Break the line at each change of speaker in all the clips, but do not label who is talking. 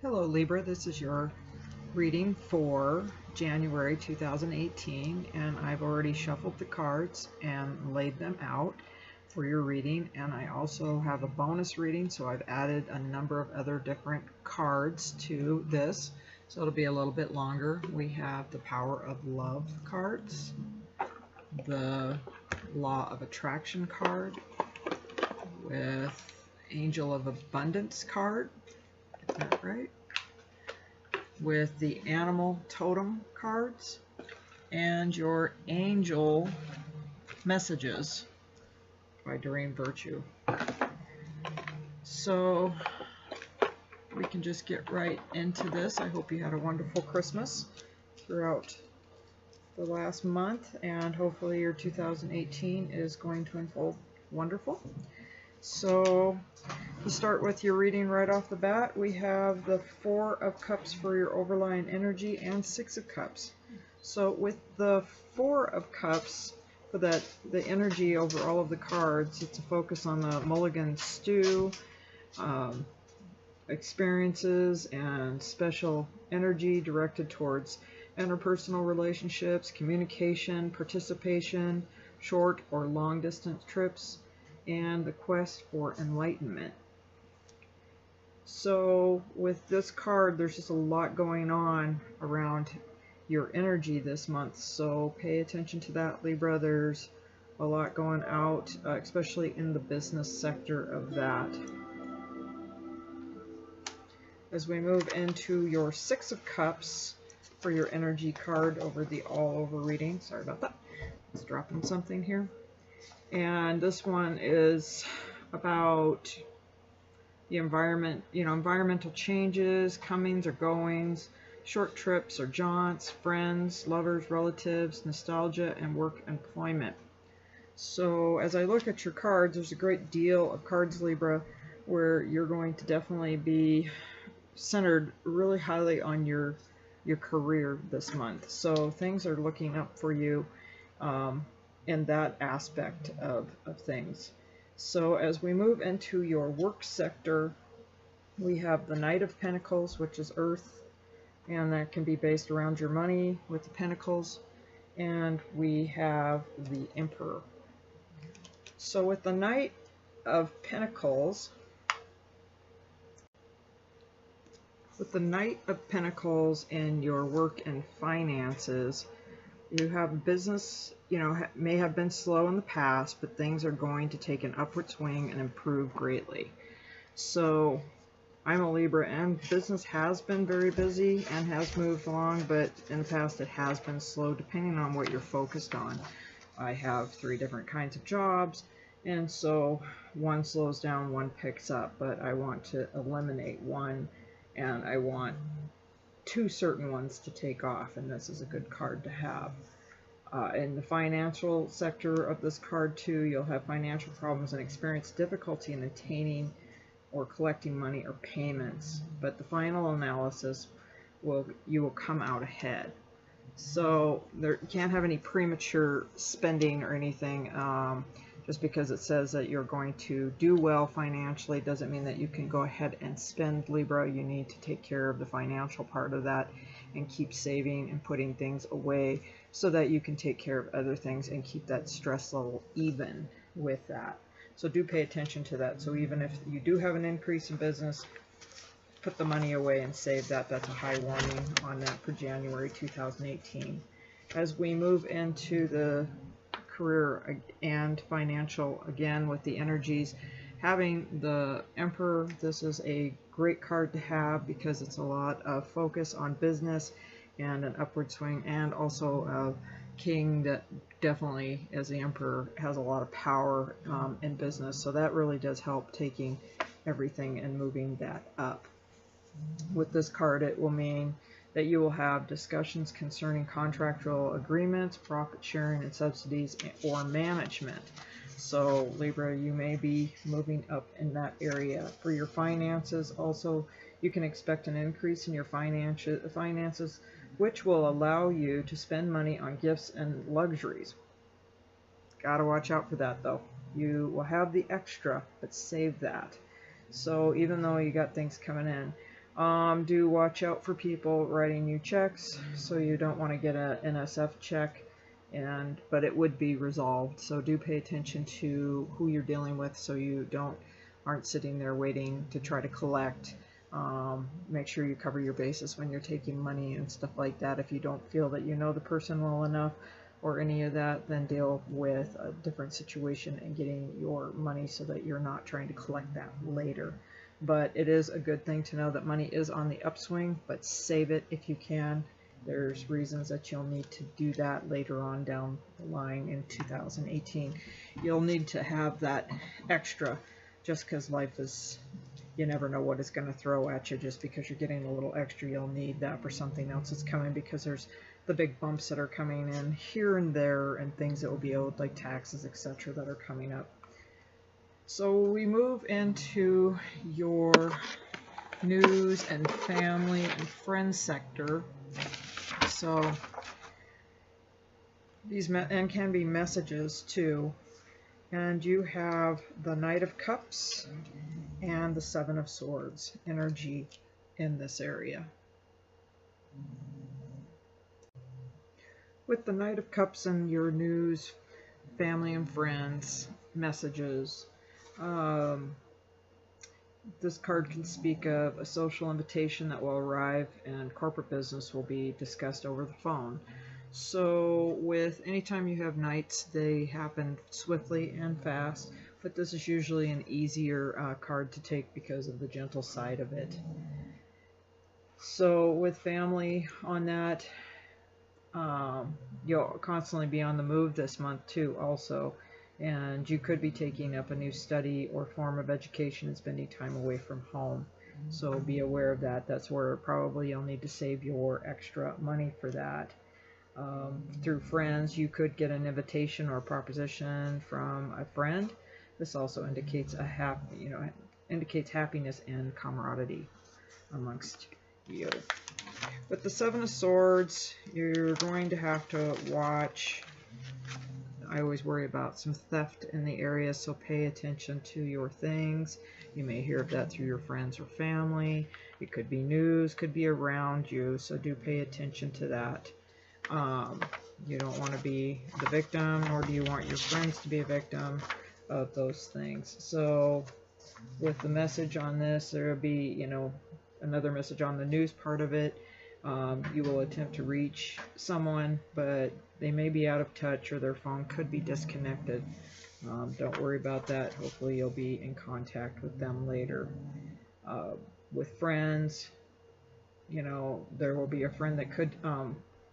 Hello Libra, this is your reading for January 2018, and I've already shuffled the cards and laid them out for your reading, and I also have a bonus reading, so I've added a number of other different cards to this, so it'll be a little bit longer. We have the Power of Love cards, the Law of Attraction card, with Angel of Abundance card, is that right? With the Animal Totem cards, and your Angel Messages by Doreen Virtue. So we can just get right into this. I hope you had a wonderful Christmas throughout the last month, and hopefully your 2018 is going to unfold wonderful. So to start with your reading right off the bat, we have the Four of Cups for your overlying energy and Six of Cups. So with the Four of Cups, for the energy over all of the cards, it's a focus on the mulligan stew, experiences and special energy directed towards interpersonal relationships, communication, participation, short or long distance trips, and the quest for enlightenment. So with this card, there's just a lot going on around your energy this month, so pay attention to that, Libra. There's a lot going out, especially in the business sector of that. As we move into your Six of Cups for your energy card over the all over reading, sorry about that, it's dropping something here. And this one is about the environment, environmental changes, comings or goings, short trips or jaunts, friends, lovers, relatives, nostalgia, and work employment. So as I look at your cards, there's a great deal of cards, Libra, where you're going to definitely be centered really highly on your career this month. So things are looking up for you in that aspect of things. So as we move into your work sector, we have the Knight of Pentacles, which is Earth, and that can be based around your money with the Pentacles, and we have the Emperor. So with the Knight of Pentacles, in your work and finances, you have business, may have been slow in the past, but things are going to take an upward swing and improve greatly. So I'm a Libra, and business has been very busy and has moved along, but in the past it has been slow depending on what you're focused on. I have 3 different kinds of jobs, and so one slows down, one picks up, but I want to eliminate one, and I want 2 certain ones to take off, and this is a good card to have. In the financial sector of this card too, you'll have financial problems and experience difficulty in attaining or collecting money or payments, but the final analysis you will come out ahead. So you can't have any premature spending or anything. Just because it says that you're going to do well financially doesn't mean that you can go ahead and spend, Libra. You need to take care of the financial part of that and keep saving and putting things away so that you can take care of other things and keep that stress level even with that. So do pay attention to that. So even if you do have an increase in business, put the money away and save that. That's a high warning on that for January 2018. As we move into the career and financial, again with the energies, having the Emperor, this is a great card to have because it's a lot of focus on business and an upward swing, and also a king that definitely, as the Emperor, has a lot of power in business, so that really does help taking everything and moving that up. With this card, it will mean that you will have discussions concerning contractual agreements, profit sharing and subsidies, or management. So Libra, you may be moving up in that area. For your finances also, you can expect an increase in your finances, which will allow you to spend money on gifts and luxuries. Gotta watch out for that though. You will have the extra, but save that. So even though you got things coming in, Do watch out for people writing you checks, so you don't want to get a NSF check, but it would be resolved. So do pay attention to who you're dealing with, so you aren't sitting there waiting to try to collect. Make sure you cover your bases when you're taking money and stuff like that. If you don't feel that you know the person well enough or any of that, then deal with a different situation and getting your money so that you're not trying to collect that later. But it is a good thing to know that money is on the upswing, but save it if you can. There's reasons that you'll need to do that later on down the line in 2018. You'll need to have that extra, just because life is, you never know what it's going to throw at you. Just because you're getting a little extra, you'll need that for something else that's coming, because there's the big bumps that are coming in here and there, and things that will be owed, like taxes, etc., that are coming up. So we move into your news and family and friends sector. So these can be messages too. And you have the Knight of Cups and the Seven of Swords energy in this area. With the Knight of Cups and your news, family and friends messages, this card can speak of a social invitation that will arrive, and corporate business will be discussed over the phone. So with anytime you have knights, they happen swiftly and fast, but this is usually an easier card to take because of the gentle side of it. So with family on that, you'll constantly be on the move this month too also. And you could be taking up a new study or form of education and spending time away from home. So be aware of that. That's where probably you'll need to save your extra money for that. Through friends, you could get an invitation or a proposition from a friend. This also indicates indicates happiness and camaraderie amongst you. With the Seven of Swords, you're going to have to watch. I always worry about some theft in the area, so pay attention to your things. You may hear of that through your friends or family. It could be news, could be around you, so do pay attention to that. You don't want to be the victim, nor do you want your friends to be a victim of those things. So with the message on this, there will be, another message on the news part of it. You will attempt to reach someone, but they may be out of touch or their phone could be disconnected. Don't worry about that. Hopefully you'll be in contact with them later. With friends, there will be a friend that could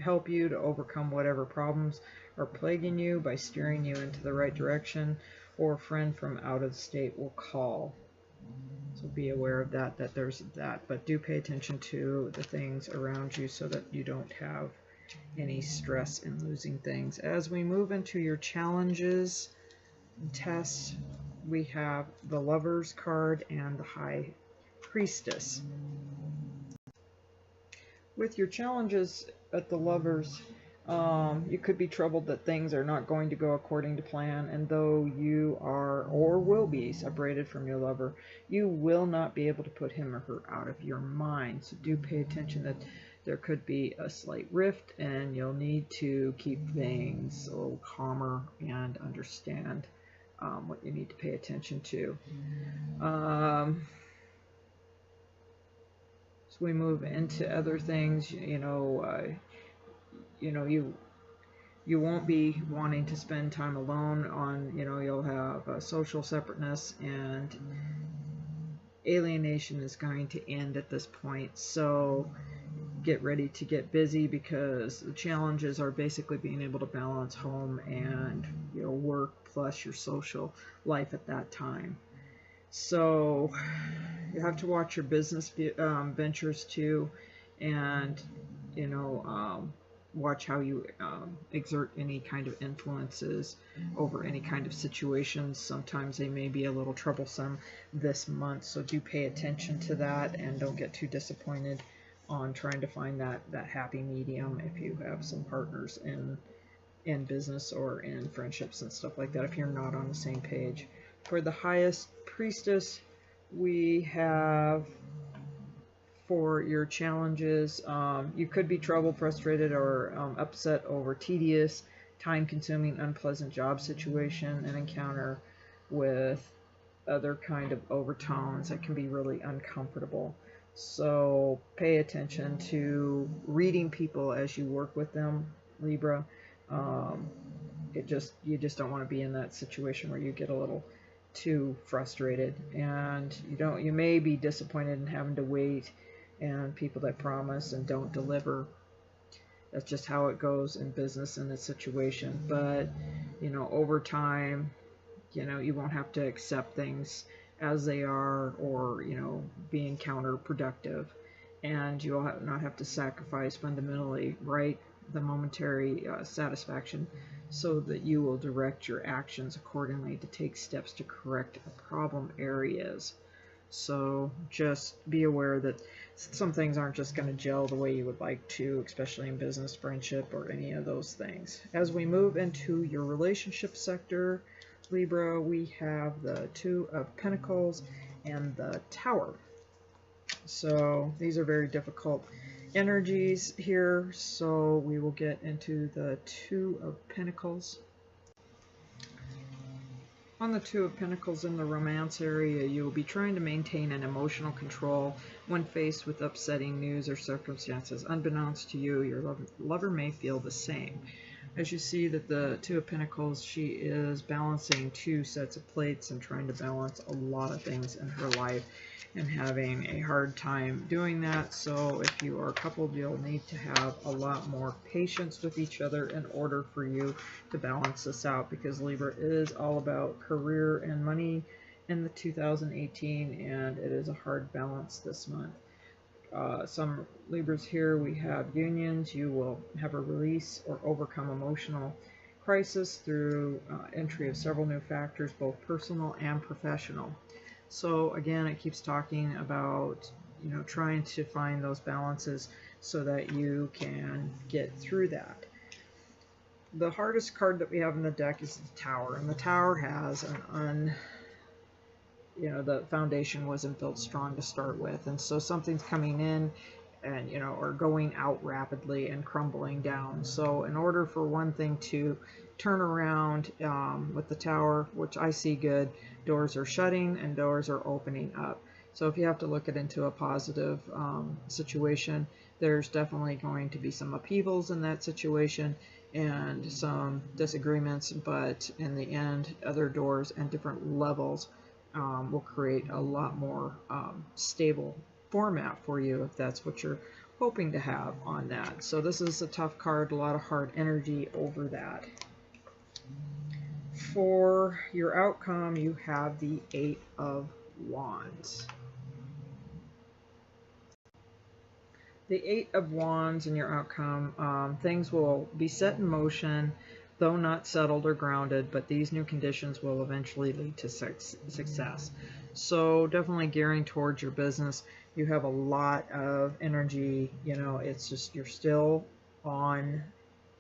help you to overcome whatever problems are plaguing you by steering you into the right direction, or a friend from out of state will call. So be aware of that there's that, but do pay attention to the things around you so that you don't have any stress in losing things. As we move into your challenges and tests, we have the Lovers card and the High Priestess. With your challenges at the Lovers, you could be troubled that things are not going to go according to plan, and though you are or will be separated from your lover, you will not be able to put him or her out of your mind. So do pay attention that there could be a slight rift, and you'll need to keep things a little calmer and understand what you need to pay attention to. So we move into other things. You won't be wanting to spend time alone on, you'll have social separateness, and alienation is going to end at this point. So get ready to get busy, because the challenges are basically being able to balance home and work plus your social life at that time. So you have to watch your business ventures too, and watch how you exert any kind of influences over any kind of situations. Sometimes they may be a little troublesome this month, so do pay attention to that, and don't get too disappointed on trying to find that happy medium if you have some partners in business or in friendships and stuff like that, if you're not on the same page. For the Highest Priestess, we have 4 for your challenges. You could be troubled, frustrated, or upset over tedious, time-consuming, unpleasant job situation and encounter with other kind of overtones that can be really uncomfortable. So pay attention to reading people as you work with them, Libra. You just don't want to be in that situation where you get a little too frustrated, and you may be disappointed in having to wait and people that promise and don't deliver. That's just how it goes in business in this situation. But over time, you won't have to accept things as they are, or being counterproductive, and you'll not have to sacrifice fundamentally the momentary satisfaction, so that you will direct your actions accordingly to take steps to correct problem areas. So just be aware that some things aren't just going to gel the way you would like to, especially in business, friendship, or any of those things. As we move into your relationship sector, Libra, we have the Two of Pentacles and the Tower. So these are very difficult energies here. So we will get into the Two of Pentacles. On the Two of Pentacles in the romance area, you will be trying to maintain an emotional control when faced with upsetting news or circumstances. Unbeknownst to you, your lover may feel the same. As you see that the Two of Pentacles, she is balancing two sets of plates and trying to balance a lot of things in her life and having a hard time doing that. So if you are coupled, you'll need to have a lot more patience with each other in order for you to balance this out, because Libra is all about career and money in the 2018, and it is a hard balance this month. Some Libras here, we have unions. You will have a release or overcome emotional crisis through entry of several new factors, both personal and professional. So again, it keeps talking about trying to find those balances so that you can get through that. The hardest card that we have in the deck is the Tower, and the Tower has the foundation wasn't built strong to start with, and so something's coming in and or going out rapidly and crumbling down. So in order for one thing to turn around with the Tower, which I see good, doors are shutting and doors are opening up. So if you have to look it into a positive situation, there's definitely going to be some upheavals in that situation and some disagreements, but in the end, other doors and different levels will create a lot more stable format for you if that's what you're hoping to have on that. So this is a tough card, a lot of hard energy over that. For your outcome, you have the Eight of Wands. The Eight of Wands in your outcome, things will be set in motion, though not settled or grounded, but these new conditions will eventually lead to success. So definitely gearing towards your business. You have a lot of energy, it's just you're still on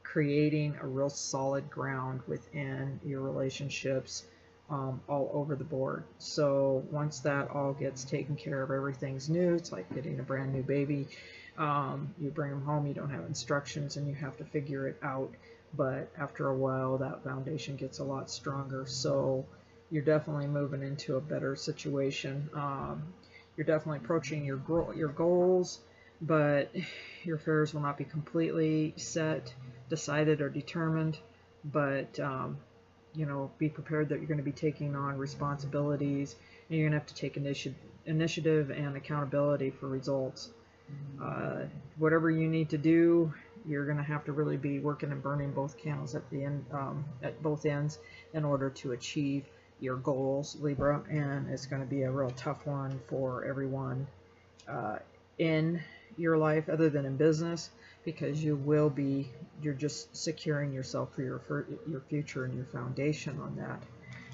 creating a real solid ground within your relationships all over the board. So once that all gets taken care of, everything's new. It's like getting a brand new baby. You bring them home, you don't have instructions, and you have to figure it out. But after a while, that foundation gets a lot stronger. So you're definitely moving into a better situation. You're definitely approaching your goals, but your affairs will not be completely set, decided, or determined. But be prepared that you're going to be taking on responsibilities, and you're going to have to take initiative and accountability for results. Whatever you need to do, you're going to have to really be working and burning both candles at the end, at both ends, in order to achieve your goals, Libra. And it's going to be a real tough one for everyone in your life, other than in business, because you're just securing yourself for your future and your foundation on that.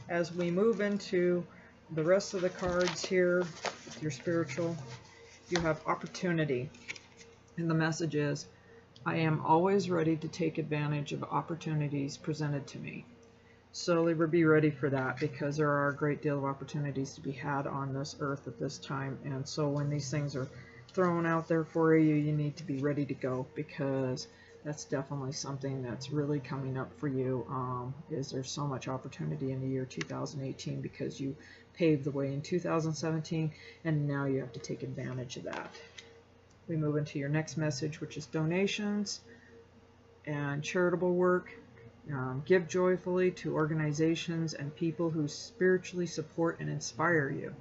As we move into the rest of the cards here, your spiritual, you have opportunity, and the message is, I am always ready to take advantage of opportunities presented to me. So Libra, be ready for that, because there are a great deal of opportunities to be had on this earth at this time. And so when these things are thrown out there for you. You need to be ready to go, because that's definitely something that's really coming up for you. Is there's so much opportunity in the year 2018 because you paved the way in 2017, and now you have to take advantage of that. We move into your next message, which is donations and charitable work. Give joyfully to organizations and people who spiritually support and inspire you.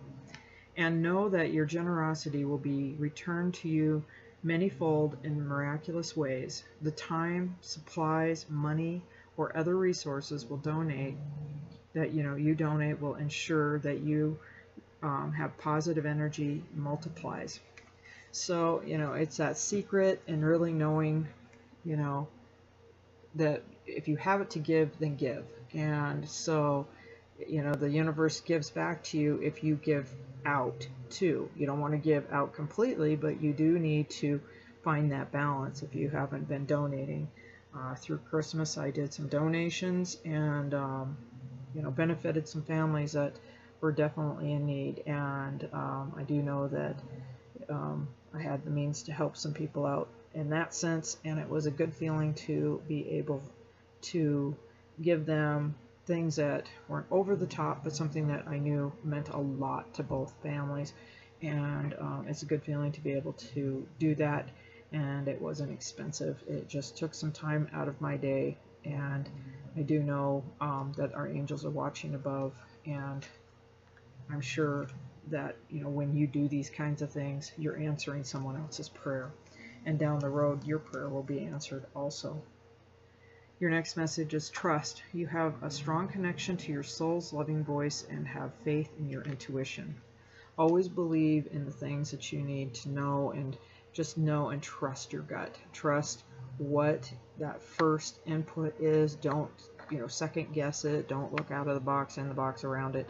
And know that your generosity will be returned to you manyfold in miraculous ways. The time, supplies, money, or other resources will donate that you donate will ensure that you have positive energy multiplies. So it's that secret, and really knowing that if you have it to give, then give. And so the universe gives back to you if you give out too. You don't want to give out completely, but you do need to find that balance. If you haven't been donating through Christmas, I did some donations, and benefited some families that were definitely in need. And I do know that I had the means to help some people out in that sense, and it was a good feeling to be able to give them things that weren't over the top, but something that I knew meant a lot to both families. And it's a good feeling to be able to do that, and it wasn't expensive. It just took some time out of my day, and I do know that our angels are watching above, and I'm sure that when you do these kinds of things, you're answering someone else's prayer, and down the road your prayer will be answered also. Your next message is trust. You have a strong connection to your soul's loving voice and have faith in your intuition. Always believe in the things that you need to know, and just know and trust your gut. Trust what that first input is. Don't second guess it. Don't look out of the box and the box around it.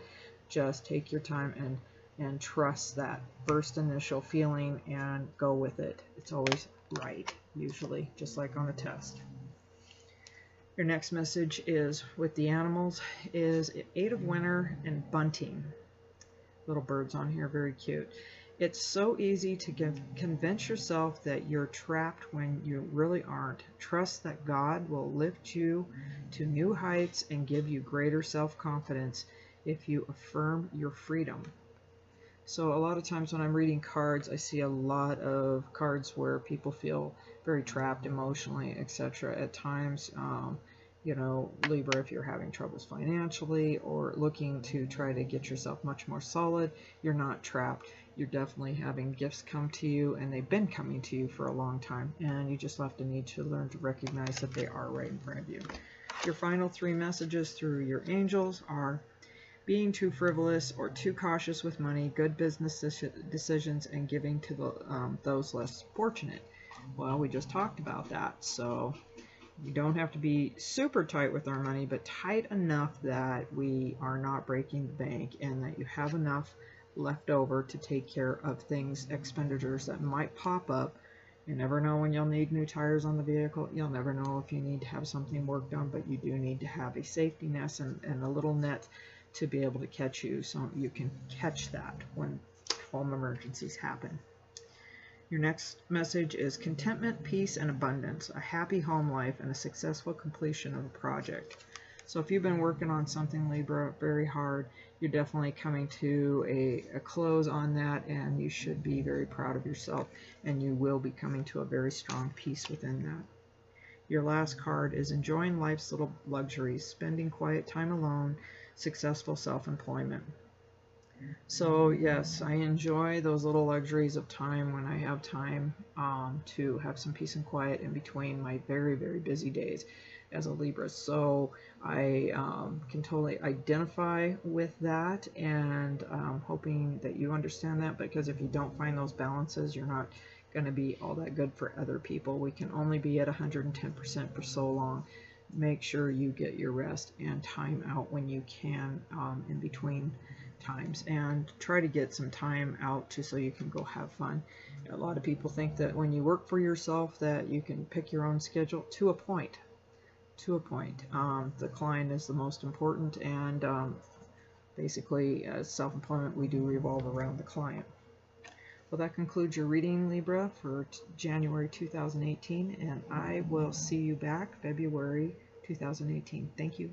Just take your time and trust that first initial feeling and go with it. It's always right, usually, just like on a test. Your next message is with the animals is 8 of Winter and bunting. Little birds on here, very cute. It's so easy to convince yourself that you're trapped when you really aren't. Trust that God will lift you to new heights and give you greater self-confidence if you affirm your freedom. So a lot of times when I'm reading cards, I see a lot of cards where people feel very trapped emotionally, etc. At times, Libra, if you're having troubles financially or looking to try to get yourself much more solid, you're not trapped. You're definitely having gifts come to you, and they've been coming to you for a long time, and you just have to need to learn to recognize that they are right in front of you. Your final 3 messages through your angels are being too frivolous or too cautious with money, good business decisions, and giving to those less fortunate. Well, we just talked about that. So you don't have to be super tight with our money, but tight enough that we are not breaking the bank, and that you have enough left over to take care of things, expenditures that might pop up. You never know when you'll need new tires on the vehicle. You'll never know if you need to have something worked on, but you do need to have a safety net and a little net to be able to catch you, so you can catch that when home emergencies happen. Your next message is contentment, peace, and abundance, a happy home life, and a successful completion of a project. So if you've been working on something, Libra, very hard, you're definitely coming to a close on that, and you should be very proud of yourself, and you will be coming to a very strong peace within that. Your last card is enjoying life's little luxuries, spending quiet time alone, successful self-employment. So yes, I enjoy those little luxuries of time when I have time to have some peace and quiet in between my very, very busy days as a Libra. So I can totally identify with that, and I'm hoping that you understand that, because if you don't find those balances, you're not going to be all that good for other people. We can only be at 110% for so long. Make sure you get your rest and time out when you can in between times, and try to get some time out so you can go have fun. A lot of people think that when you work for yourself that you can pick your own schedule. To a point. The client is the most important, and basically as self-employment we do revolve around the client. Well, that concludes your reading, Libra, for January 2018, and I will see you back February 2018. Thank you.